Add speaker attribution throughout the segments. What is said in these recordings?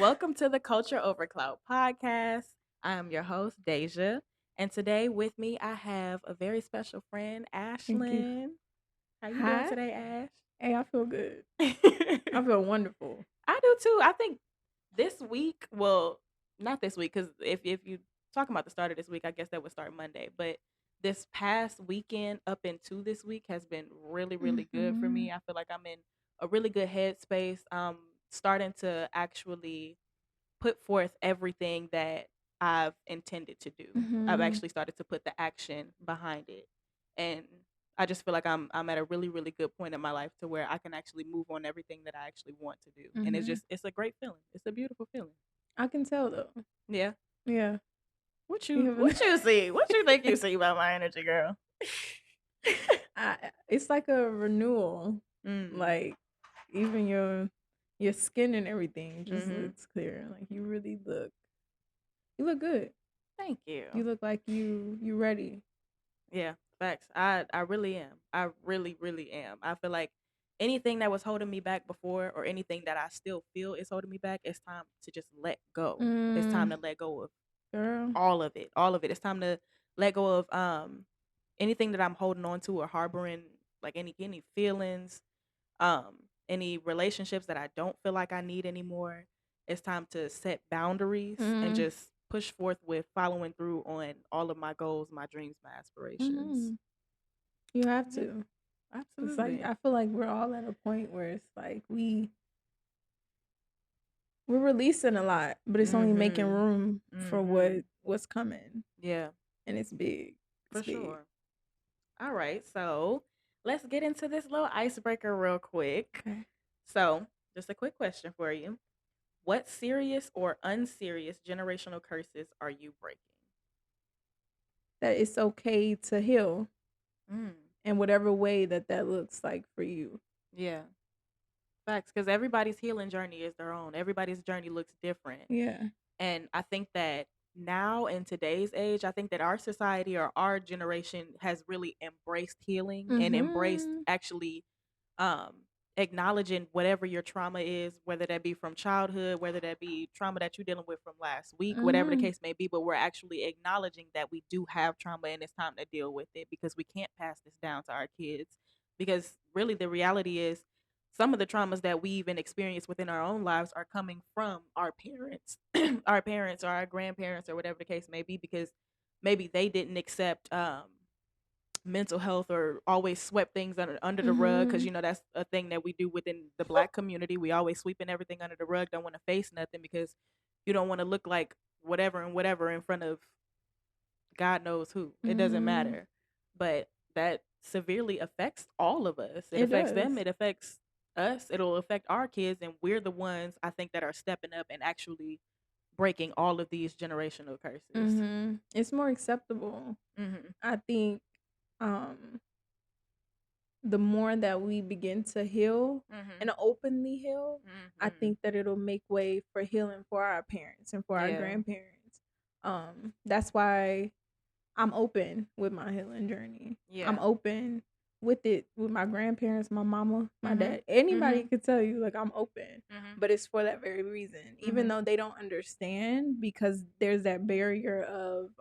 Speaker 1: Welcome to the Culture Over Clout podcast. I am your host, Deja. And today with me, I have a very special friend,
Speaker 2: Thank you.
Speaker 1: Ashlyn. How you doing
Speaker 2: Hi.
Speaker 1: today,
Speaker 2: Hey, I feel good.
Speaker 1: Ash?
Speaker 2: I feel wonderful.
Speaker 1: I do too. I think this week, well, not this week, because if you talking about the start of this week, I guess that would start Monday. But this past weekend up into this week has been really, really good for
Speaker 2: Hmm.
Speaker 1: me. I feel like I'm in a really good headspace. Starting to actually put forth everything that I've intended to do. I've
Speaker 2: Hmm.
Speaker 1: actually started to put the action behind it. And I just feel like I'm at a really, really good point in my life to where I can actually move on everything that I actually want to do. And
Speaker 2: Hmm.
Speaker 1: it's a great feeling. It's a beautiful feeling.
Speaker 2: I can tell though.
Speaker 1: Yeah.
Speaker 2: Yeah.
Speaker 1: What
Speaker 2: You
Speaker 1: you
Speaker 2: have
Speaker 1: what you see? What you think you see about my energy, girl?
Speaker 2: it's like a renewal.
Speaker 1: Mm.
Speaker 2: Like even your skin and everything just
Speaker 1: Mhm.
Speaker 2: looks clear. Like you look good.
Speaker 1: Thank you.
Speaker 2: You look like you ready.
Speaker 1: Yeah, facts. I really am. I really really am. I feel like anything that was holding me back before or anything that I still feel is holding me back, it's time to just let go. It's time
Speaker 2: Mm,
Speaker 1: to let go of
Speaker 2: girl.
Speaker 1: all of it. All of it. It's time to let go of anything that I'm holding on to or harboring, like any feelings, um any relationships that I don't feel like I need anymore. It's time to set boundaries and
Speaker 2: Mm,
Speaker 1: just push forth with following through on all of my goals, my dreams, my aspirations.
Speaker 2: mm. You have
Speaker 1: Yeah,
Speaker 2: to. It's like
Speaker 1: absolutely.
Speaker 2: I feel like we're all at a point where it's like we're releasing a lot, but it's only making
Speaker 1: Mhm.
Speaker 2: room for
Speaker 1: Mhm.
Speaker 2: what's coming,
Speaker 1: Yeah,
Speaker 2: and it's big.
Speaker 1: for
Speaker 2: It's big.
Speaker 1: sure. All right, so let's get into this little icebreaker real quick.
Speaker 2: Okay.
Speaker 1: So, just a quick question for you. What serious or unserious generational curses are you breaking?
Speaker 2: That it's okay to heal
Speaker 1: Mm,
Speaker 2: in whatever way that looks like for you.
Speaker 1: yeah. Facts, because everybody's healing journey is their own. Everybody's journey looks different.
Speaker 2: Yeah.
Speaker 1: And I think that now in today's age, I think that our society or our generation has really embraced healing and embraced
Speaker 2: Mhm.
Speaker 1: actually um acknowledging whatever your trauma is, whether that be from childhood, whether that be trauma that you're dealing with from last week, whatever the
Speaker 2: Mhm.
Speaker 1: case may be, but we're actually acknowledging that we do have trauma and it's time to deal with it because we can't pass this down to our kids. Because really the reality is some of the traumas that we even experience within our own lives are coming from our parents, our parents or our grandparents or whatever the case may be, because maybe they didn't accept mental health or always swept things under the rug, because
Speaker 2: Mhm.
Speaker 1: you know that's a thing that we do within the black community. We always sweeping everything under the rug, don't want to face nothing because you don't want to look like whatever and whatever in front of God knows who. It doesn't
Speaker 2: Mhm.
Speaker 1: matter. But that severely affects all of us. It
Speaker 2: It
Speaker 1: affects
Speaker 2: does.
Speaker 1: them, it affects us, it'll affect our kids, and we're the ones I think that are stepping up and actually breaking all of these generational curses.
Speaker 2: Mhm. It's more acceptable.
Speaker 1: Mhm.
Speaker 2: I think um the more that we begin to heal
Speaker 1: Mhm.
Speaker 2: and openly heal, I
Speaker 1: Mhm.
Speaker 2: think that it'll make way for healing for our parents and for our
Speaker 1: Yeah.
Speaker 2: grandparents. That's why I'm open with my healing journey. I'm
Speaker 1: Yeah.
Speaker 2: open with it with my grandparents, my mama, my
Speaker 1: Mhm.
Speaker 2: dad. Anybody
Speaker 1: Mhm.
Speaker 2: could tell you like I'm open.
Speaker 1: Mhm.
Speaker 2: But it's for that very reason. Even
Speaker 1: Mhm.
Speaker 2: though they don't understand because there's that barrier of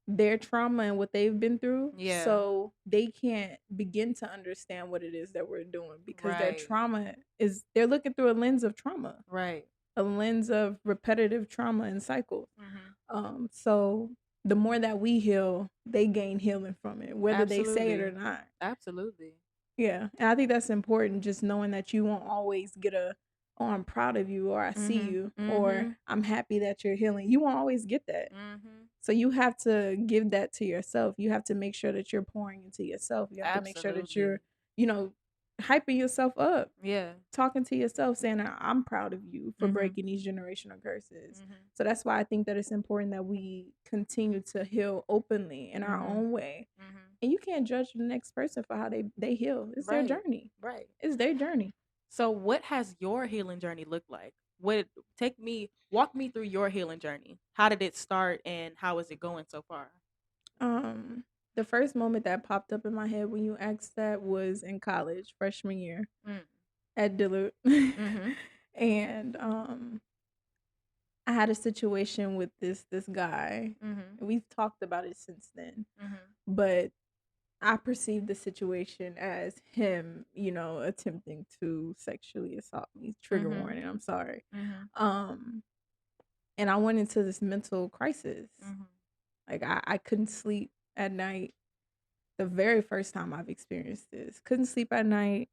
Speaker 2: their trauma and what they've been through,
Speaker 1: Yeah.
Speaker 2: so they can't begin to understand what it is that we're doing because their
Speaker 1: Right.
Speaker 2: trauma is they're looking through a lens of trauma,
Speaker 1: Right.
Speaker 2: a lens of repetitive trauma and cycles.
Speaker 1: Mhm.
Speaker 2: So the more that we heal, they gain healing from it, whether they say it or
Speaker 1: Absolutely.
Speaker 2: not.
Speaker 1: Absolutely.
Speaker 2: Yeah, and I think that's important. Just knowing that you won't always get a, "Oh, I'm proud of you," or "I see
Speaker 1: Mhm.
Speaker 2: you," or
Speaker 1: Mhm.
Speaker 2: "I'm happy that you're healing." You won't always get that.
Speaker 1: Mhm.
Speaker 2: So you have to give that to yourself. You have to make sure that you're pouring into yourself. You have to make sure that
Speaker 1: Absolutely.
Speaker 2: you're, you know, hyping yourself up,
Speaker 1: Yeah.
Speaker 2: talking to yourself, saying, I'm proud of you for
Speaker 1: Mhm.
Speaker 2: breaking these generational curses.
Speaker 1: Mhm.
Speaker 2: So that's why I think that it's important that we continue to heal openly in our
Speaker 1: Mhm.
Speaker 2: own way.
Speaker 1: Mhm.
Speaker 2: And you can't judge the next person for how they heal. It's their
Speaker 1: Right.
Speaker 2: journey.
Speaker 1: Right.
Speaker 2: It's their journey.
Speaker 1: So what has your healing journey looked like? What walk me through your healing journey. How did it start and how is it going so far?
Speaker 2: Um, the first moment that popped up in my head when you asked that was in college, freshman year
Speaker 1: Mm.
Speaker 2: at Dillard.
Speaker 1: Mhm.
Speaker 2: And I had a situation with this guy,
Speaker 1: Mhm.
Speaker 2: and we've talked about it since then.
Speaker 1: Mhm.
Speaker 2: But I perceived the situation as him, attempting to sexually assault me. Trigger
Speaker 1: Mhm.
Speaker 2: warning, I'm sorry.
Speaker 1: Mhm.
Speaker 2: Um, and I went into this mental crisis.
Speaker 1: Mhm.
Speaker 2: Like I couldn't sleep at night. The very first time I've experienced this. Couldn't sleep at night.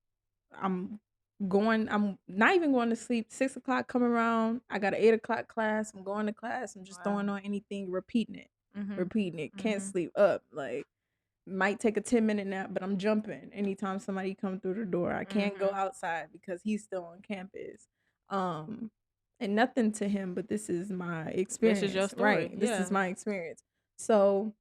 Speaker 2: I'm not even going to sleep. 6 o'clock come around. I got an 8 o'clock class. I'm going to class. I'm just
Speaker 1: Wow.
Speaker 2: throwing on anything, repeating it.
Speaker 1: Mhm.
Speaker 2: Repeating it. Can't
Speaker 1: Mhm.
Speaker 2: sleep up. Like might take a 10-minute nap, but I'm jumping anytime somebody come through the door. I can't go
Speaker 1: Mhm.
Speaker 2: outside because he's still on campus. Um and nothing to him, but this is my
Speaker 1: This is your
Speaker 2: experience.
Speaker 1: story.
Speaker 2: Right. This is
Speaker 1: Yeah.
Speaker 2: my experience. So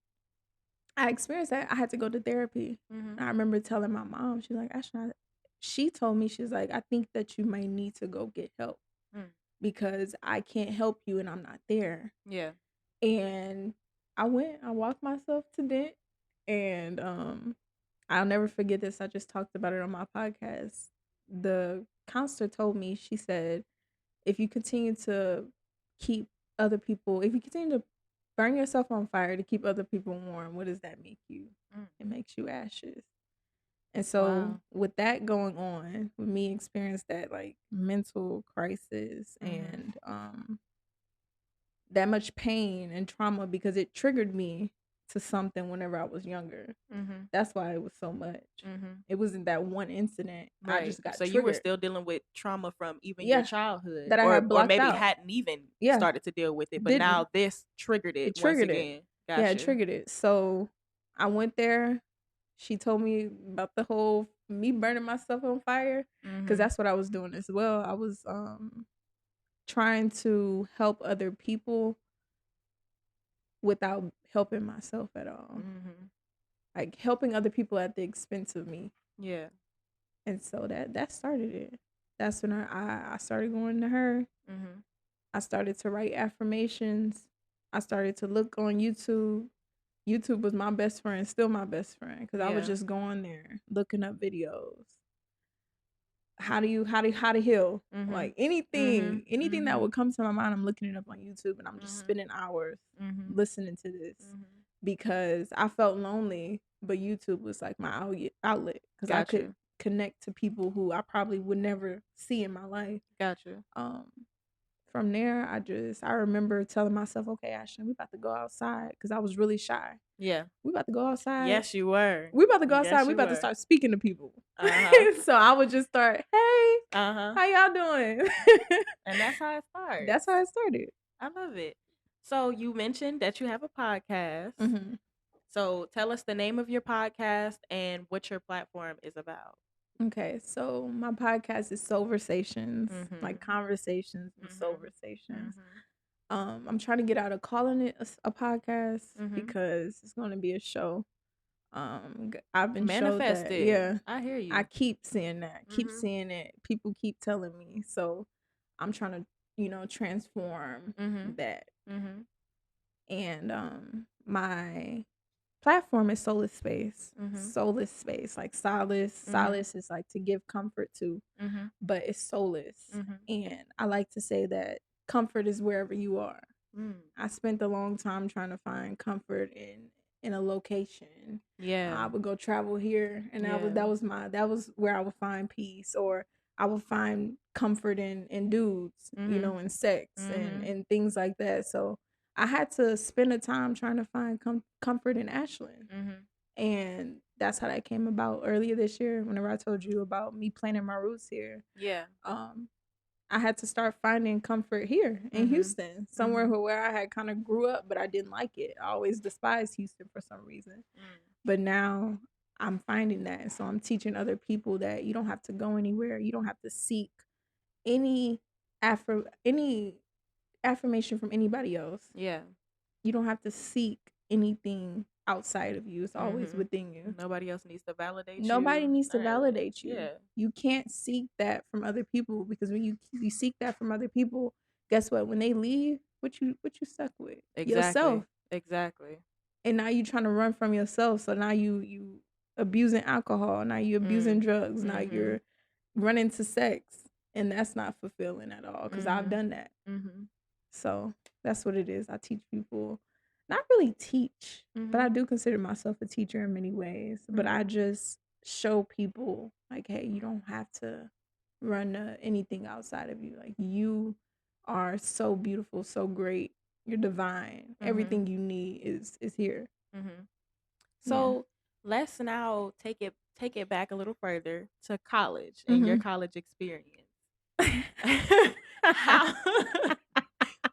Speaker 2: I experienced that. I had to go to therapy.
Speaker 1: Mhm.
Speaker 2: I remember telling my mom, she's like, Ashlyn, she told me, she's like, I think that you may need to go get help
Speaker 1: Mm.
Speaker 2: because I can't help you and I'm not there.
Speaker 1: Yeah.
Speaker 2: And I walked myself to Dent, and I'll never forget this. I just talked about it on my podcast. The counselor told me, she said, if you continue to keep if you continue to burn yourself on fire to keep other people warm, what does that make you?
Speaker 1: Mm.
Speaker 2: It makes you ashes. And so
Speaker 1: Wow.
Speaker 2: with that going on, with me experience that like mental crisis
Speaker 1: Mhm.
Speaker 2: and that much pain and trauma because it triggered me to something whenever I was younger.
Speaker 1: Mhm.
Speaker 2: That's why it was so much.
Speaker 1: Mhm.
Speaker 2: It wasn't that one incident. I
Speaker 1: Right.
Speaker 2: just got
Speaker 1: So you were
Speaker 2: triggered.
Speaker 1: still dealing with trauma from even your
Speaker 2: Yeah,
Speaker 1: childhood,
Speaker 2: that I had
Speaker 1: or
Speaker 2: blocked
Speaker 1: maybe
Speaker 2: out.
Speaker 1: hadn't even
Speaker 2: Yeah,
Speaker 1: started to deal with it, but
Speaker 2: didn't.
Speaker 1: now this triggered it
Speaker 2: It
Speaker 1: once
Speaker 2: triggered it.
Speaker 1: again.
Speaker 2: Yeah, it
Speaker 1: Gotcha.
Speaker 2: triggered it. So I went there. She told me about the whole me burning myself on fire because
Speaker 1: Mhm.
Speaker 2: that's what I was doing as well. I was trying to help other people without helping myself at all.
Speaker 1: Mhm.
Speaker 2: Like helping other people at the expense of me.
Speaker 1: Yeah.
Speaker 2: And so that started it. That's when I started going to her.
Speaker 1: Mhm.
Speaker 2: I started to write affirmations. I started to look on YouTube. YouTube was my best friend, still my best friend, because I was
Speaker 1: Yeah.
Speaker 2: just going there looking up videos. How to heal?
Speaker 1: Mhm.
Speaker 2: Like anything,
Speaker 1: Mhm.
Speaker 2: anything that
Speaker 1: Mhm.
Speaker 2: would come to my mind, I'm looking it up on YouTube, and I'm just
Speaker 1: Mhm.
Speaker 2: spending hours
Speaker 1: Mhm.
Speaker 2: listening to this
Speaker 1: Mhm.
Speaker 2: because I felt lonely, but YouTube was like my outlet because I could
Speaker 1: Gotcha.
Speaker 2: connect to people who I probably would never see in my life.
Speaker 1: Gotcha.
Speaker 2: Um, from there, I remember telling myself, okay, Ashlyn, we about to go outside because I was really shy.
Speaker 1: Yeah.
Speaker 2: We about to go outside.
Speaker 1: Yes, you were.
Speaker 2: We about to go outside.
Speaker 1: Yes,
Speaker 2: We
Speaker 1: you
Speaker 2: about to
Speaker 1: were.
Speaker 2: start speaking to people.
Speaker 1: Uh-huh.
Speaker 2: So I would just start, hey,
Speaker 1: Uh-huh.
Speaker 2: how y'all doing?
Speaker 1: And that's how it
Speaker 2: That's
Speaker 1: starts.
Speaker 2: how it started.
Speaker 1: I love it. So you mentioned that you have a podcast.
Speaker 2: Hmm.
Speaker 1: So tell us the name of your podcast and what your platform is about.
Speaker 2: Okay, so my podcast is Soulversations, like
Speaker 1: Mhm.
Speaker 2: conversations with
Speaker 1: Mhm.
Speaker 2: Soulversations.
Speaker 1: Mhm.
Speaker 2: I'm trying to get out of calling it a podcast
Speaker 1: Mhm.
Speaker 2: because it's going to be a show. I've been showed
Speaker 1: Manifest
Speaker 2: that.
Speaker 1: it.
Speaker 2: Yeah,
Speaker 1: I hear
Speaker 2: I
Speaker 1: you.
Speaker 2: keep seeing that. Keep
Speaker 1: Mhm.
Speaker 2: seeing it. People keep telling me. So I'm trying to, transform
Speaker 1: Mhm.
Speaker 2: that.
Speaker 1: Mhm.
Speaker 2: And my platform is Soulace Space.
Speaker 1: Mhm.
Speaker 2: Soulless space, like solace.
Speaker 1: Mhm.
Speaker 2: Solace is like to give comfort to,
Speaker 1: Mhm.
Speaker 2: but it's soulless.
Speaker 1: Mhm.
Speaker 2: And I like to say that comfort is wherever you are.
Speaker 1: Mm.
Speaker 2: I spent a long time trying to find comfort in a location. I
Speaker 1: Yeah.
Speaker 2: would go travel here, and
Speaker 1: Yeah.
Speaker 2: that was where I would find peace, or I would find comfort in dudes,
Speaker 1: Mhm.
Speaker 2: in sex
Speaker 1: Mhm.
Speaker 2: and things like that. So I had to spend a time trying to find comfort in Ashlyn,
Speaker 1: Mhm.
Speaker 2: and that's how that came about earlier this year. Whenever I told you about me planting my roots here,
Speaker 1: Yeah.
Speaker 2: um, I had to start finding comfort here in
Speaker 1: Mhm.
Speaker 2: Houston, somewhere
Speaker 1: Mhm.
Speaker 2: where I had kind of grew up, but I didn't like it. I always despised Houston for some reason.
Speaker 1: Mm.
Speaker 2: But now I'm finding that. And so I'm teaching other people that you don't have to go anywhere. You don't have to seek any any affirmation from anybody else.
Speaker 1: Yeah.
Speaker 2: You don't have to seek anything outside of you. It's always
Speaker 1: Mhm.
Speaker 2: within you.
Speaker 1: Nobody else needs to validate
Speaker 2: Nobody
Speaker 1: you.
Speaker 2: needs to
Speaker 1: None of that.
Speaker 2: validate you.
Speaker 1: Yeah.
Speaker 2: You can't seek that from other people because when you seek that from other people, guess what? When they leave, what you stuck with? Yourself.
Speaker 1: Exactly. Exactly.
Speaker 2: And now you trying to run from yourself. So now you abusing alcohol, now you abusing
Speaker 1: Mm.
Speaker 2: drugs, now
Speaker 1: Mhm.
Speaker 2: you're running to sex, and that's not fulfilling at all cuz I've
Speaker 1: Mhm.
Speaker 2: done that.
Speaker 1: Mhm.
Speaker 2: So that's what it is. I teach people, not really teach, but I
Speaker 1: Mhm.
Speaker 2: do consider myself a teacher in many ways. But I
Speaker 1: Mhm.
Speaker 2: just show people, like, hey, you don't have to run anything outside of you. Like, you are so beautiful, so great. You're divine.
Speaker 1: Mhm.
Speaker 2: Everything you need is here.
Speaker 1: Mhm.
Speaker 2: Yeah.
Speaker 1: So let's now take it back a little further to college and your
Speaker 2: Hmm.
Speaker 1: college experience. How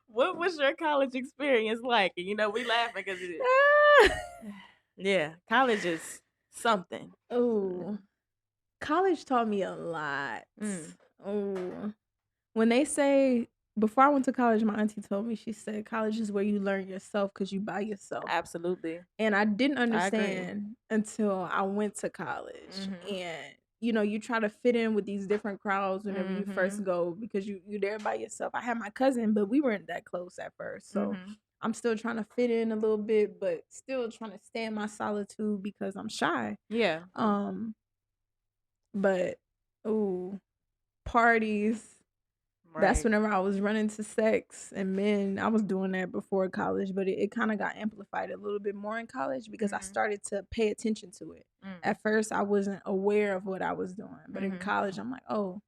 Speaker 1: what was your college experience like? And we laughing because yeah, college is something.
Speaker 2: Oh, college taught me a lot.
Speaker 1: Mm,
Speaker 2: Oh, when they say, before I went to college, my auntie told me, she said, college is where you learn yourself because you by yourself.
Speaker 1: absolutely.
Speaker 2: And I didn't
Speaker 1: I agree.
Speaker 2: understand until I went to college.
Speaker 1: Mhm.
Speaker 2: And you try to fit in with these different crowds whenever you first
Speaker 1: Mhm.
Speaker 2: go because you're there by yourself. I had my cousin, but we weren't that close at first. So
Speaker 1: Mhm.
Speaker 2: I'm still trying to fit in a little bit, but still trying to stay in my solitude because I'm shy.
Speaker 1: Yeah.
Speaker 2: Um, but ooh, parties, that's
Speaker 1: Right.
Speaker 2: whenever I was running to sex and men. I was doing that before college, but it kind of got amplified a little bit more in college because I
Speaker 1: Mhm.
Speaker 2: started to pay attention to it.
Speaker 1: Mm.
Speaker 2: At first, I wasn't aware of what I was doing, but in
Speaker 1: Mhm.
Speaker 2: college, I'm like, oh,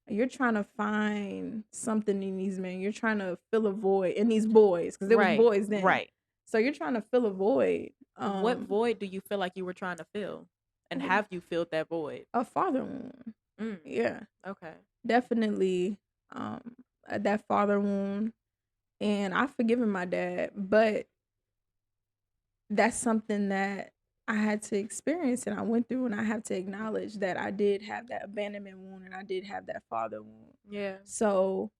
Speaker 2: you're trying to find something in these men. You're trying to fill a void in these boys because there was
Speaker 1: Right.
Speaker 2: boys then.
Speaker 1: Right.
Speaker 2: So you're trying to fill a void.
Speaker 1: What void do you feel like you were trying to fill? And have you filled that void?
Speaker 2: A father wound.
Speaker 1: Mm.
Speaker 2: Yeah,
Speaker 1: Okay.
Speaker 2: definitely. Um, that father wound, and I've forgiven my dad, but that's something that I had to experience and I went through, and I have to acknowledge that I did have that abandonment wound and I did have that father wound.
Speaker 1: Yeah.
Speaker 2: So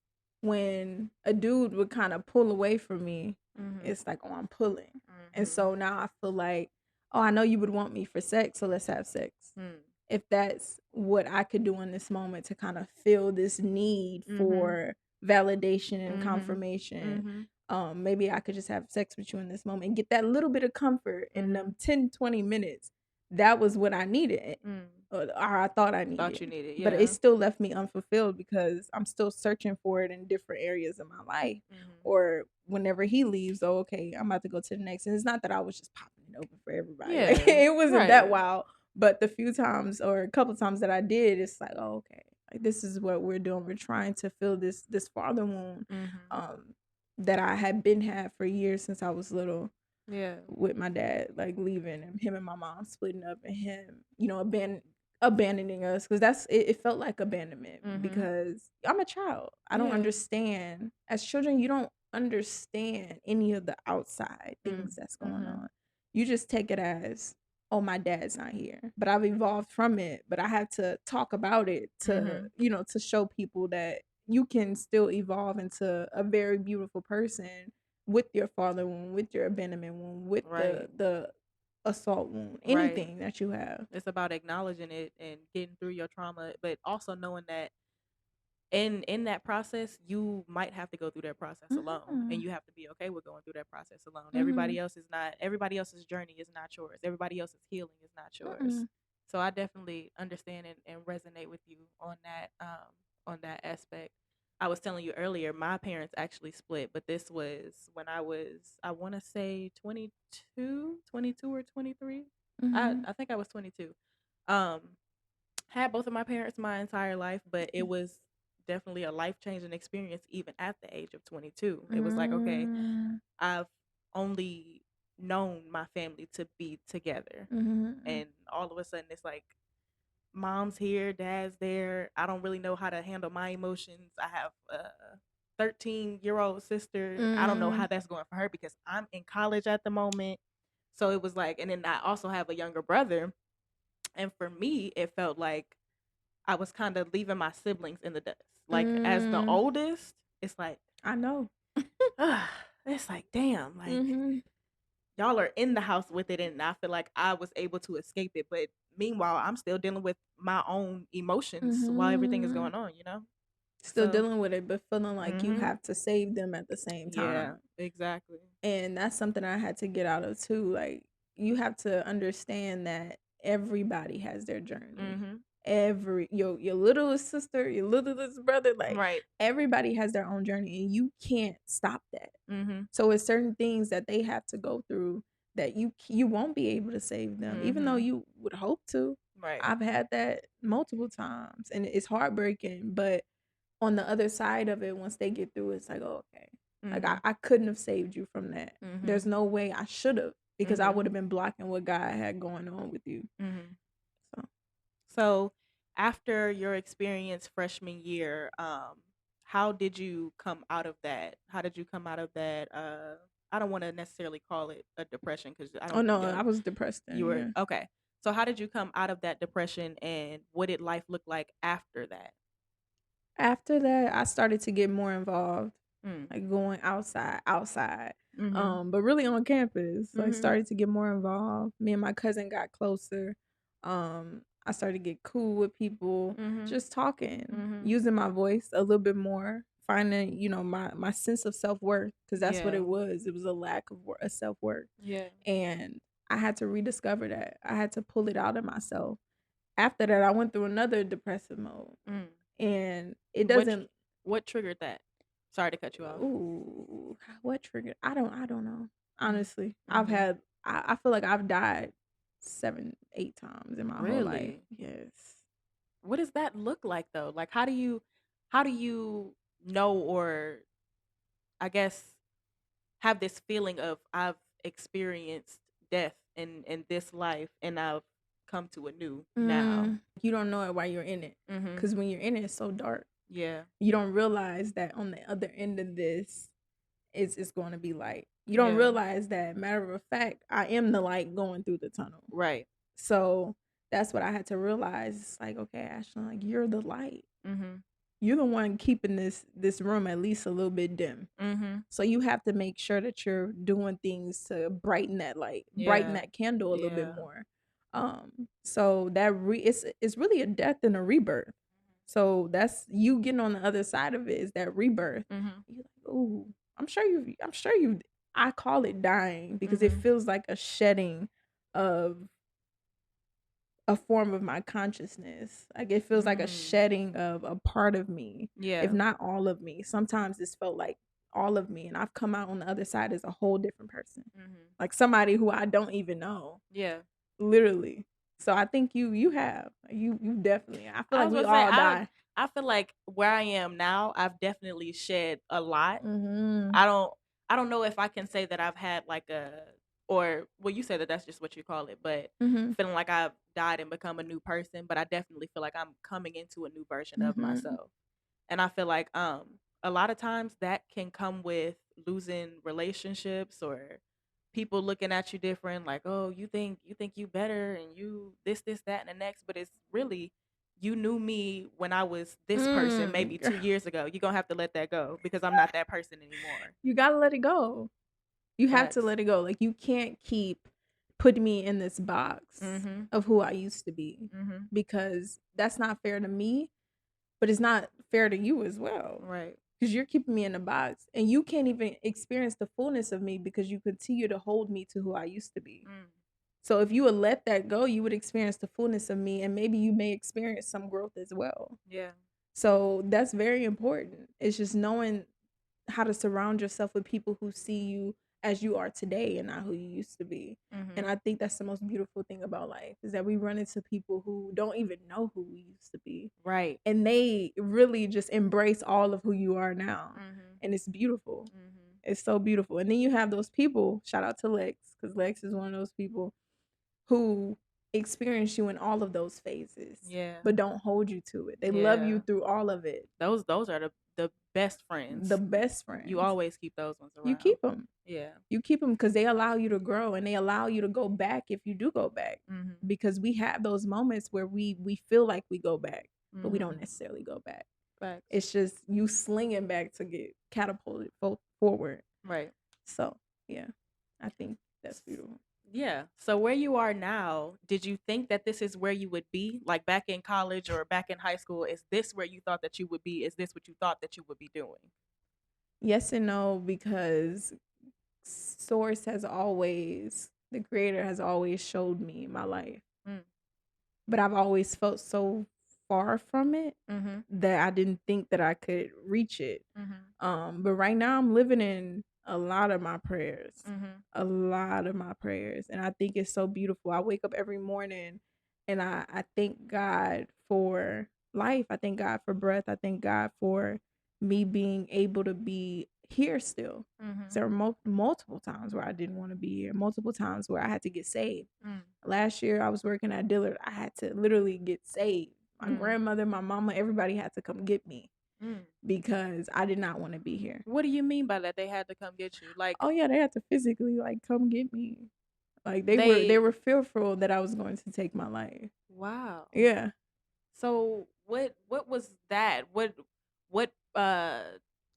Speaker 2: when a dude would kind of pull away from me,
Speaker 1: Mhm.
Speaker 2: it's like, oh, I'm pulling. And
Speaker 1: Mhm.
Speaker 2: so now I feel like, oh, I know you would want me for sex, so let's have sex.
Speaker 1: Mm.
Speaker 2: If that's what I could do in this moment to kind of feel this need
Speaker 1: Mhm.
Speaker 2: for validation and
Speaker 1: Mhm.
Speaker 2: confirmation,
Speaker 1: Mhm.
Speaker 2: maybe I could just have sex with you in this moment and get that little bit of comfort in
Speaker 1: Mhm.
Speaker 2: them 10-20 minutes. That was what I needed,
Speaker 1: Mm.
Speaker 2: or I thought I
Speaker 1: Thought
Speaker 2: needed.
Speaker 1: you needed,
Speaker 2: But it
Speaker 1: yeah.
Speaker 2: still left me unfulfilled because I'm still searching for it in different areas of my life.
Speaker 1: Mhm.
Speaker 2: Or whenever he leaves, oh, okay, I'm about to go to the next. And it's not that I was just popping it open for everybody. Like,
Speaker 1: Yeah.
Speaker 2: it wasn't that
Speaker 1: Right.
Speaker 2: wild. But the few times or a couple times that I did, it's like, oh, okay, like this is what we're doing. We're trying to fill this father wound,
Speaker 1: Mhm.
Speaker 2: um, that I had been had for years since I was little,
Speaker 1: Yeah.
Speaker 2: with my dad like leaving and him and my mom splitting up and him, abandoning us, because it felt like abandonment
Speaker 1: Mhm.
Speaker 2: because I'm a child. I don't
Speaker 1: Yeah.
Speaker 2: understand. As children, you don't understand any of the outside
Speaker 1: Mm.
Speaker 2: things that's going
Speaker 1: Mhm.
Speaker 2: on. You just take it as, oh, my dad's not here. But I've evolved from it. But I had to talk about it to,
Speaker 1: Mhm.
Speaker 2: to show people that you can still evolve into a very beautiful person with your father wound, with your abandonment wound, with the
Speaker 1: Right.
Speaker 2: the assault wound,
Speaker 1: Right.
Speaker 2: anything that you have.
Speaker 1: It's about acknowledging it and getting through your trauma, but also knowing that in that process, you might have to go through that process alone, and
Speaker 2: Mhm.
Speaker 1: you have to be okay with going through that process alone.
Speaker 2: Mhm.
Speaker 1: Everybody else's journey is not yours. Everybody else's healing is not yours.
Speaker 2: Mhm.
Speaker 1: So I definitely understand and resonate with you on that aspect. I was telling you earlier, my parents actually split, but this was when I want to say 22 or 23.
Speaker 2: Mhm.
Speaker 1: I think I was 22. Um had both of my parents my entire life, but it was definitely a life changing experience even at the age of 22. It was like, okay,
Speaker 2: Mm.
Speaker 1: I've only known my family to be together.
Speaker 2: Mhm.
Speaker 1: And all of a sudden, it's like, mom's here, dad's there. I don't really know how to handle my emotions. I have a 13-year-old sister. I don't know how
Speaker 2: Mm.
Speaker 1: that's going for her because I'm in college at the moment. So it was like, and then I also have a younger brother. And for me, it felt like I was kind of leaving my siblings in the dust. Like as the
Speaker 2: Mm.
Speaker 1: oldest, it's like,
Speaker 2: I know.
Speaker 1: it's like, damn, like
Speaker 2: Mhm.
Speaker 1: y'all are in the house with it, and I feel like I was able to escape it. But meanwhile, I'm still dealing with my own emotions while everything is
Speaker 2: Mhm.
Speaker 1: going on.
Speaker 2: Still
Speaker 1: So,
Speaker 2: dealing with it, but feeling like you
Speaker 1: mm-hmm.
Speaker 2: have to save them at the same
Speaker 1: Yeah,
Speaker 2: time.
Speaker 1: exactly.
Speaker 2: And that's something I had to get out of too. Like, you have to understand that everybody has their journey.
Speaker 1: Mm-hmm.
Speaker 2: your littlest sister, your littlest brother, like
Speaker 1: Right.
Speaker 2: everybody has their own journey and you can't stop that.
Speaker 1: Mhm.
Speaker 2: So it's certain things that they have to go through that you won't be able to save them, even though
Speaker 1: Mhm.
Speaker 2: you would hope to.
Speaker 1: Right.
Speaker 2: I've had that multiple times and it's heartbreaking, but on the other side of it, once they get through, it's like, oh, okay. Like
Speaker 1: Mhm.
Speaker 2: I couldn't have saved you from that.
Speaker 1: Mhm.
Speaker 2: There's no way I should have because I
Speaker 1: Mhm.
Speaker 2: would have been blocking what God had going on with you.
Speaker 1: Mhm.
Speaker 2: So
Speaker 1: So, after your experience freshman year, how did you come out of that? How did you come out of that? I don't want to necessarily call it a depression because I
Speaker 2: oh
Speaker 1: don't.
Speaker 2: no, I was depressed
Speaker 1: You
Speaker 2: then,
Speaker 1: were
Speaker 2: yeah.
Speaker 1: okay. So, how did you come out of that depression, and what did life look like after that?
Speaker 2: After that, I started to get more involved,
Speaker 1: Mm.
Speaker 2: like going outside,
Speaker 1: Mhm.
Speaker 2: but really on campus. Like
Speaker 1: Mhm.
Speaker 2: started to get more involved. Me and my cousin got closer. I started to get cool with people,
Speaker 1: Mhm.
Speaker 2: just talking,
Speaker 1: Mhm.
Speaker 2: using my voice a little bit more, finding my sense of self worth because that's what
Speaker 1: Yeah.
Speaker 2: it was. It was a lack of a self worth,
Speaker 1: Yeah.
Speaker 2: and I had to rediscover that. I had to pull it out of myself. After that, I went through another depressive mode,
Speaker 1: Mm.
Speaker 2: and it
Speaker 1: What tr-
Speaker 2: doesn't.
Speaker 1: what triggered that? Sorry to cut you off.
Speaker 2: Ooh, what triggered? I don't know.
Speaker 1: Mm.
Speaker 2: Honestly,
Speaker 1: Mhm.
Speaker 2: I feel like I've died 7, 8 times in my whole life.
Speaker 1: Really?
Speaker 2: Yes.
Speaker 1: What does that look like though? Like how do you know, or I guess have this feeling of I've experienced death in this life and I've come to a new now.
Speaker 2: You don't know it while you're in it,
Speaker 1: Mhm.
Speaker 2: because when you're in it, it's so dark.
Speaker 1: Yeah.
Speaker 2: You don't realize that on the other end of this is going to be light. You don't
Speaker 1: Yeah.
Speaker 2: realize that. Matter of fact, I am the light going through the tunnel.
Speaker 1: Right.
Speaker 2: So that's what I had to realize. It's like, okay, Ashlyn, like you're the light.
Speaker 1: Mhm.
Speaker 2: You're the one keeping this room at least a little bit dim.
Speaker 1: Mhm.
Speaker 2: So you have to make sure that you're doing things to brighten that light, brighten
Speaker 1: Yeah.
Speaker 2: that candle a little bit
Speaker 1: Yeah.
Speaker 2: more. So that it's really a death and a rebirth. So that's you getting on the other side of it is that rebirth.
Speaker 1: Mhm.
Speaker 2: You're like, ooh, I'm sure you I call it dying because it
Speaker 1: Mhm.
Speaker 2: feels like a shedding of a form of my consciousness. Like it feels like a
Speaker 1: Mm.
Speaker 2: shedding of a part of me, if
Speaker 1: Yeah.
Speaker 2: not all of me. Sometimes it's felt like all of me, and I've come out on the other side as a whole different person,
Speaker 1: Mhm.
Speaker 2: like somebody who I don't even know,
Speaker 1: Yeah.
Speaker 2: literally. So I think you have you definitely. I feel
Speaker 1: I
Speaker 2: like
Speaker 1: was
Speaker 2: we
Speaker 1: about to say
Speaker 2: all die.
Speaker 1: I feel like where I am now, I've definitely shed a lot.
Speaker 2: Mm-hmm.
Speaker 1: I don't I don't know if I can say that I've had like a, or well, you said that that's just what you call it, but
Speaker 2: Mm-hmm.
Speaker 1: feeling like I've died and become a new person, but I definitely feel like I'm coming into a new version of
Speaker 2: Mm-hmm.
Speaker 1: myself. And I feel like a lot of times that can come with losing relationships or people looking at you different, like, oh, you think you better and you this that and the next, but it's really you knew me when I was this person maybe
Speaker 2: Girl,
Speaker 1: 2 years ago. You're gonna have to let that go because I'm not that person anymore.
Speaker 2: you gotta let it go. You have to
Speaker 1: Facts.
Speaker 2: let it go. Like you can't keep putting me in this box
Speaker 1: Mhm.
Speaker 2: of who I used to be
Speaker 1: Mhm.
Speaker 2: because that's not fair to me, but it's not fair to you as well.
Speaker 1: Right.
Speaker 2: Because you're keeping me in a box and you can't even experience the fullness of me because you continue to hold me to who I used to be.
Speaker 1: Mm.
Speaker 2: So if you would let that go, you would experience the fullness of me and maybe you may experience some growth as well.
Speaker 1: Yeah.
Speaker 2: So that's very important. It's just knowing how to surround yourself with people who see you as you are today and not who you used to be. And
Speaker 1: Mhm.
Speaker 2: I think that's the most beautiful thing about life is that we run into people who don't even know who we used to be.
Speaker 1: Right.
Speaker 2: And they really just embrace all of who you are now.
Speaker 1: Mhm.
Speaker 2: And it's beautiful.
Speaker 1: Mhm.
Speaker 2: It's so beautiful. And then you have those people, shout out to Lex, because Lex is one of those people who experience you in all of those phases,
Speaker 1: Yeah.
Speaker 2: but don't hold you to it. They love you
Speaker 1: Yeah.
Speaker 2: through all of it.
Speaker 1: Those are the best
Speaker 2: The
Speaker 1: friends.
Speaker 2: best
Speaker 1: You
Speaker 2: friends.
Speaker 1: always keep those ones
Speaker 2: You
Speaker 1: around.
Speaker 2: keep them.
Speaker 1: Yeah.
Speaker 2: You keep them because they allow you to grow and they allow you to go back if you do go back.
Speaker 1: Mhm.
Speaker 2: Because we have those moments where we feel like we go back, but we don't
Speaker 1: Mhm.
Speaker 2: necessarily go back.
Speaker 1: Facts.
Speaker 2: It's just you slinging back to get catapulted forward.
Speaker 1: Right.
Speaker 2: So yeah, I think that's beautiful.
Speaker 1: Yeah. So where you are now, did you think that this is where you would be? Like back in college or back in high school, is this where you thought that you would be? Is this what you thought that you would be doing?
Speaker 2: Yes and no, because the creator has always showed me my life.
Speaker 1: Mm.
Speaker 2: But I've always felt so far from it
Speaker 1: Mhm.
Speaker 2: that I didn't think that I could reach it.
Speaker 1: Mhm.
Speaker 2: But right now I'm living in a lot of my prayers.
Speaker 1: Mhm.
Speaker 2: A lot of my prayers. And I think it's so beautiful. I wake up every morning and I thank God for life. I thank God for breath. I thank God for me being able to be here still.
Speaker 1: Mhm.
Speaker 2: There were multiple times where I didn't want to be here, multiple times where I had to get saved.
Speaker 1: Mm.
Speaker 2: Last year I was working at Dillard. I had to literally get saved. My
Speaker 1: Mm.
Speaker 2: grandmother, my mama, everybody had to come get me
Speaker 1: Mm.
Speaker 2: because I did not want to be here.
Speaker 1: What do you mean by that? They had to come get you? Like
Speaker 2: Oh yeah, they had to physically like come get me. Like they
Speaker 1: they
Speaker 2: were fearful that I was going to take my life.
Speaker 1: wow.
Speaker 2: Yeah.
Speaker 1: So what was that? What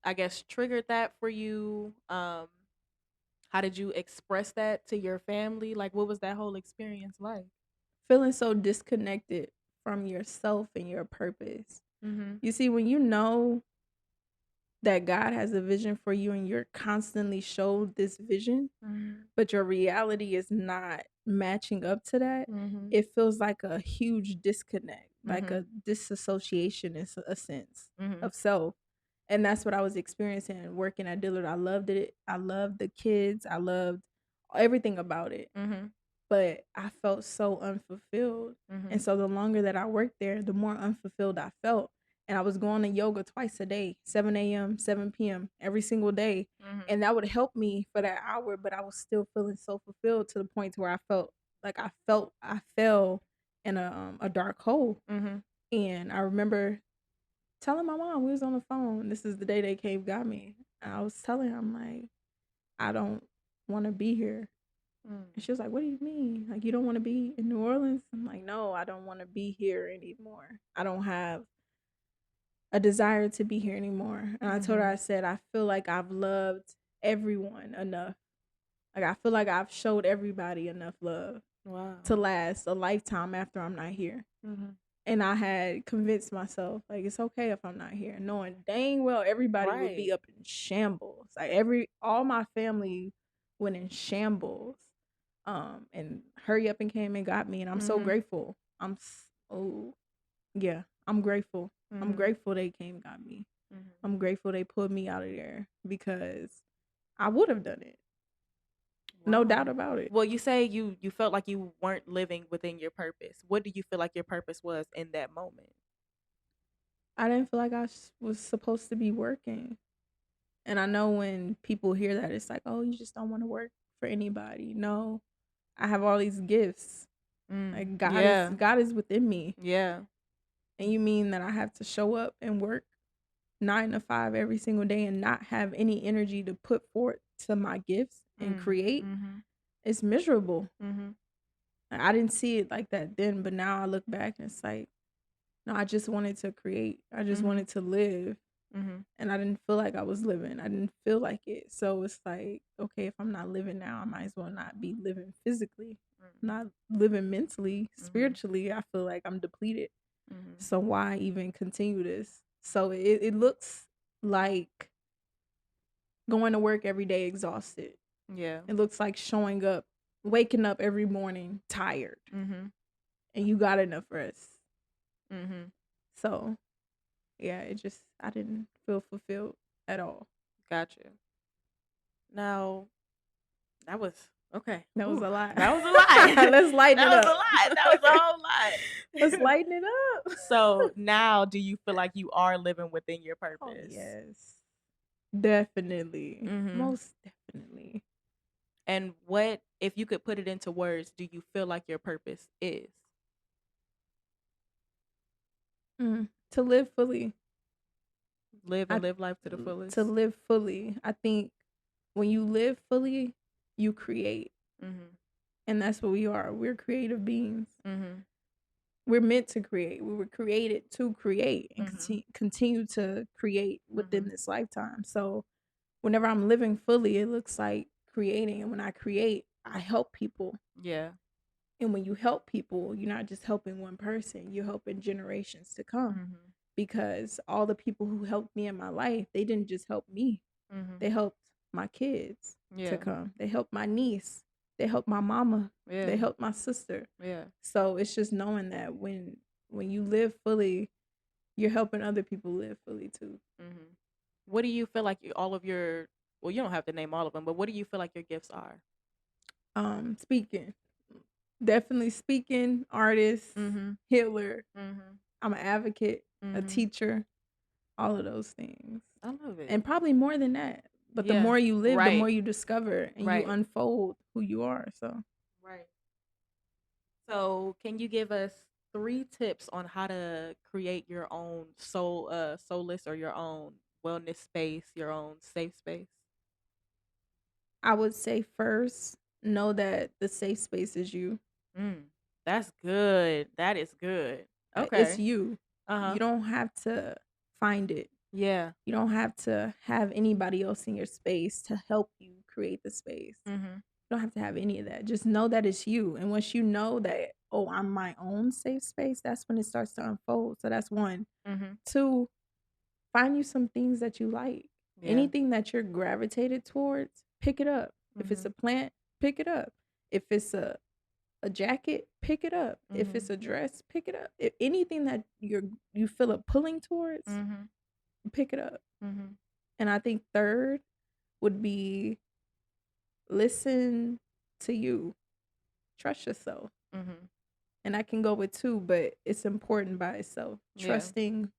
Speaker 1: I guess triggered that for you? How did you express that to your family? Like what was that whole experience like?
Speaker 2: Feeling so disconnected from yourself and your purpose.
Speaker 1: Mhm.
Speaker 2: You see, when you know that God has a vision for you and you're constantly showed this vision,
Speaker 1: Mhm.
Speaker 2: but your reality is not matching up to that,
Speaker 1: Mhm.
Speaker 2: it feels like a huge disconnect, like a
Speaker 1: Mhm.
Speaker 2: disassociation in a sense
Speaker 1: Mhm.
Speaker 2: of self. And that's what I was experiencing working at Dillard. I loved it. I loved the kids. I loved everything about it.
Speaker 1: Mhm.
Speaker 2: But I felt so unfulfilled. And
Speaker 1: Mhm.
Speaker 2: so the longer that I worked there, the more unfulfilled I felt. And I was going to yoga twice a day, 7 a.m., 7 p.m., every single day.
Speaker 1: Mhm.
Speaker 2: And that would help me for that hour, but I was still feeling so fulfilled to the point to where I felt like I fell in a dark hole.
Speaker 1: Mhm.
Speaker 2: And I remember telling my mom, we was on the phone. This is the day they came got me. And I was telling her, I'm like, I don't want to be here.
Speaker 1: Mm.
Speaker 2: And she was like, "What do you mean? Like you don't want to be in New Orleans?" I'm like, "No, I don't want to be here anymore. I don't have a desire to be here anymore." And I told her, I
Speaker 1: Mhm.
Speaker 2: said, "I feel like I've loved everyone enough. Like I feel like I've showed everybody enough love
Speaker 1: Wow.
Speaker 2: to last a lifetime after I'm not here."
Speaker 1: Mhm.
Speaker 2: And I had convinced myself, like, it's okay if I'm not here, knowing dang well everybody would be
Speaker 1: Right.
Speaker 2: up in shambles. Like all my family went in shambles. And hurry up and came and got me, and I'm so
Speaker 1: Mhm.
Speaker 2: grateful. Oh yeah, I'm grateful. I'm
Speaker 1: Mhm.
Speaker 2: grateful they came and got me.
Speaker 1: Mhm.
Speaker 2: I'm grateful they pulled me out of there because I would have done it. No doubt
Speaker 1: Wow.
Speaker 2: about it.
Speaker 1: Well, you say you felt like you weren't living within your purpose. What do you feel like your purpose was in that moment?
Speaker 2: I didn't feel like was supposed to be working. And I know when people hear that, it's like, oh, you just don't want to work for anybody. No, I have all these gifts.
Speaker 1: Mm.
Speaker 2: Like
Speaker 1: Yeah.
Speaker 2: God is within me.
Speaker 1: Yeah.
Speaker 2: And you mean that I have to show up and work 9 to 5 every single day and not have any energy to put forth to my gifts and
Speaker 1: Mm.
Speaker 2: create?
Speaker 1: Mhm.
Speaker 2: It's miserable.
Speaker 1: Mhm.
Speaker 2: I didn't see it like that then, but now I look back and it's like, no, I just wanted to create. I just
Speaker 1: Mhm.
Speaker 2: wanted to live.
Speaker 1: Mhm.
Speaker 2: And I didn't feel like I was living. I didn't feel like it. So it's like, okay, if I'm not living now, I might as well not be living physically,
Speaker 1: Mm.
Speaker 2: not living mentally,
Speaker 1: Mhm.
Speaker 2: spiritually. I feel like I'm depleted.
Speaker 1: Mhm.
Speaker 2: So why even continue this? So it looks like going to work every day exhausted.
Speaker 1: Yeah.
Speaker 2: It looks like showing up, waking up every morning tired,
Speaker 1: Mhm.
Speaker 2: and you got enough rest.
Speaker 1: Mhm.
Speaker 2: So yeah, I didn't feel fulfilled at all.
Speaker 1: Gotcha. Now that was okay.
Speaker 2: That was
Speaker 1: Whew.
Speaker 2: a lot.
Speaker 1: That was a lot.
Speaker 2: Let's lighten
Speaker 1: That
Speaker 2: it
Speaker 1: was a
Speaker 2: up.
Speaker 1: lot. That was a whole
Speaker 2: Let's
Speaker 1: lot.
Speaker 2: lighten it up.
Speaker 1: So now, do you feel like you are living within your
Speaker 2: Oh
Speaker 1: purpose?
Speaker 2: yes, definitely,
Speaker 1: Mhm.
Speaker 2: most definitely.
Speaker 1: And what, if you could put it into words, do you feel like your purpose is?
Speaker 2: To live fully.
Speaker 1: Live
Speaker 2: I
Speaker 1: and live life to the
Speaker 2: to
Speaker 1: fullest.
Speaker 2: live fully. I think when you live fully, you create.
Speaker 1: Mhm.
Speaker 2: And that's what we are. We're creative beings.
Speaker 1: Mhm.
Speaker 2: We're meant to create. We were created to create and
Speaker 1: Mhm.
Speaker 2: continue to create within
Speaker 1: Mhm.
Speaker 2: this lifetime. So whenever I'm living fully, it looks like creating. And when I create, I help people.
Speaker 1: Yeah.
Speaker 2: And when you help people, you're not just helping one person, you're helping generations to come.
Speaker 1: Mhm.
Speaker 2: Because all the people who helped me in my life, they didn't just help me,
Speaker 1: Mhm.
Speaker 2: they helped my kids to
Speaker 1: Yeah.
Speaker 2: come. They helped my niece. They helped my mama.
Speaker 1: Yeah.
Speaker 2: They helped my sister.
Speaker 1: Yeah.
Speaker 2: So it's just knowing that when when you live fully, you're helping other people live fully too.
Speaker 1: Mm-hmm. What do you feel like all of your, well, you don't have to name all of them, but what do you feel like your gifts are?
Speaker 2: Speaking, definitely speaking, artist,
Speaker 1: Mm-hmm.
Speaker 2: healer.
Speaker 1: Mm-hmm.
Speaker 2: I'm an advocate, a
Speaker 1: Mm-hmm.
Speaker 2: teacher, all of those things.
Speaker 1: I love it.
Speaker 2: And probably more than that. But the
Speaker 1: Yeah.
Speaker 2: more you live, the
Speaker 1: Right.
Speaker 2: more you discover and you
Speaker 1: Right.
Speaker 2: unfold who you are. So
Speaker 1: Right. So, can you give us 3 tips on how to create your own Soulace or your own wellness space, your own safe space?
Speaker 2: I would say first, know that the safe space is you.
Speaker 1: Mm, that's good. That is good.
Speaker 2: It's
Speaker 1: Okay.
Speaker 2: you.
Speaker 1: Uh-huh.
Speaker 2: You don't have to find it.
Speaker 1: Yeah.
Speaker 2: You don't have to have anybody else in your space to help you create the space.
Speaker 1: Mm-hmm.
Speaker 2: You don't have to have any of that. Just know that it's you. And once you know that, oh, I'm my own safe space, that's when it starts to unfold. So that's one.
Speaker 1: Mm-hmm.
Speaker 2: Two, find you some things that you like.
Speaker 1: Yeah.
Speaker 2: Anything that you're gravitated towards, pick it up. If it's a plant, pick it up. If it's a jacket, pick it up. If it's a dress, pick it up. If anything that you feel a pulling towards, pick it up.
Speaker 1: Mm-hmm.
Speaker 2: And I think third would be listen to you. Trust yourself.
Speaker 1: Mm-hmm.
Speaker 2: And I can go with two, but it's important by itself.
Speaker 1: Yeah.
Speaker 2: Trusting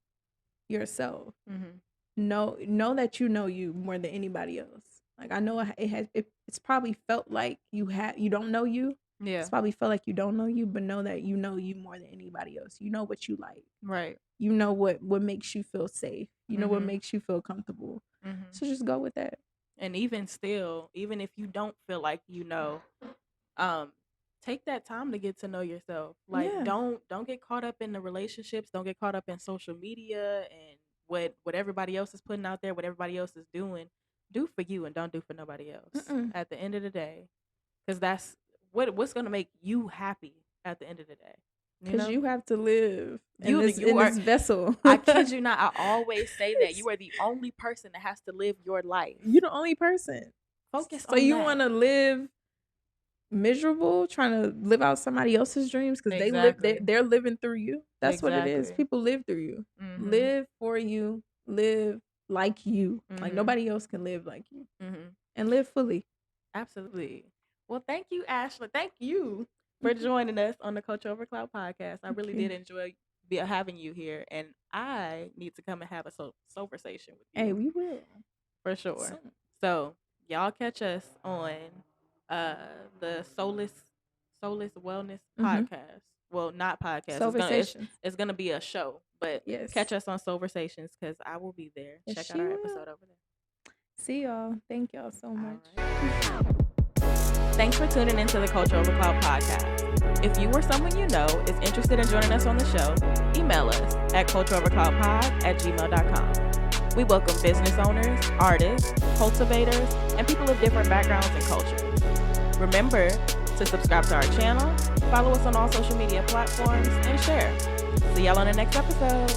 Speaker 2: yourself.
Speaker 1: Mm-hmm.
Speaker 2: Know that you know you more than anybody else. Like I know it's probably felt like you don't know you.
Speaker 1: Yeah.
Speaker 2: It's probably felt like you don't know you, but know that you know you more than anybody else. You know what you like.
Speaker 1: Right.
Speaker 2: You know what makes you feel safe. You know what
Speaker 1: Mm-hmm.
Speaker 2: makes you feel comfortable.
Speaker 1: Mm-hmm.
Speaker 2: So just go with that.
Speaker 1: And even still, even if you don't feel like you know, take that time to get to know yourself. Like
Speaker 2: Yeah.
Speaker 1: don't get caught up in the relationships, don't get caught up in social media and what everybody else is putting out there, what everybody else is doing. Do for you and don't do for nobody else.
Speaker 2: Mm-mm.
Speaker 1: At the end of the day, because that's what's going to make you happy at the end of the day.
Speaker 2: Because you have to live in
Speaker 1: You
Speaker 2: this vessel.
Speaker 1: I kid you not. I always say that you are the only person that has to live your life.
Speaker 2: You're the only person.
Speaker 1: Focus
Speaker 2: so
Speaker 1: on
Speaker 2: you
Speaker 1: that.
Speaker 2: want to live miserable, trying to live out somebody else's dreams because they're living through you. That's what it is. People live through you.
Speaker 1: Mm-hmm.
Speaker 2: Live for you. Live like you.
Speaker 1: Mm-hmm.
Speaker 2: Like nobody else can live like you.
Speaker 1: Mm-hmm.
Speaker 2: And live fully.
Speaker 1: Absolutely. Well, thank you, Ashlyn. Thank you for joining us on the Coach Over Clout podcast. I really did enjoy having you here, and I need to come and have a Soulversation with you.
Speaker 2: Hey, we will.
Speaker 1: For sure. So, y'all catch us on the Soulace Wellness podcast. Well, not podcast.
Speaker 2: Soulversations.
Speaker 1: It's gonna be a show, but catch us on Soulversations because I will be there.
Speaker 2: Yes,
Speaker 1: check out our episode over there.
Speaker 2: See y'all. Thank y'all so much.
Speaker 1: Right. Thanks for tuning into the Culture Over Clout podcast. If you or someone you know is interested in joining us on the show, email us at cultureovercloutpod@gmail.com. We welcome business owners, artists, cultivators, and people of different backgrounds and cultures. Remember to subscribe to our channel, follow us on all social media platforms, and share. See y'all on the next episode.